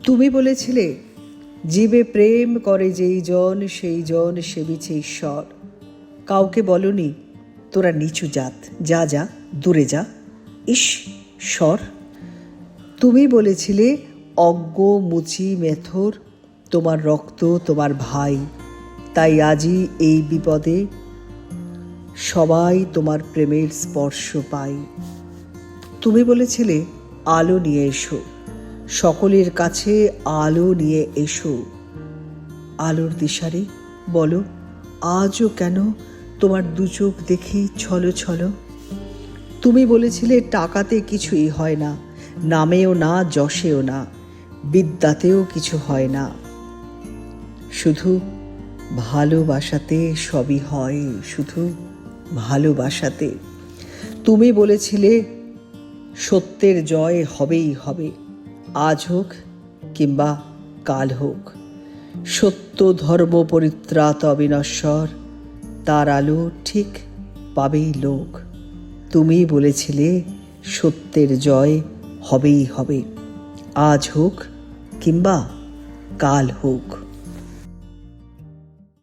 তুমি বলেছিলে, জীবে প্রেম করে যেই জন সেই জন সেবিছে ঈশ্বর। কাউকে বলনি তোরা নিচু জাত, যা যা দূরে যা, ইস সর। তুমি বলেছিলে, অজ্ঞ মুচি মেথর তোমার রক্ত তোমার ভাই, তাই আজই এই বিপদে সবাই তোমার প্রেমের স্পর্শ পাই। তুমি বলেছিলে, আলো নিয়ে এসো, সকলের কাছে আলো নিয়ে এসো। আলোর দিশারি বলো, আজও কেন তোমার দু চোখ দেখি ছলো ছলো। তুমি বলেছিলে, টাকাতে কিছুই হয় না, নামেও না যশেও না, বিদ্যাতেও কিছু হয় না, শুধু ভালোবাসাতে সবই হয়, শুধু ভালোবাসাতে। তুমি বলেছিলে, সত্যের জয় হবেই হবে, আজ হোক কিংবা কাল হোক। সত্য ধর্ম পরিত্রাত অবিনশ্বর, তার আলো ঠিক পাবেই লোক। তুমি বলেছিলে, সত্যের জয় হবেই হবে, আজ হোক কিংবা কাল হোক।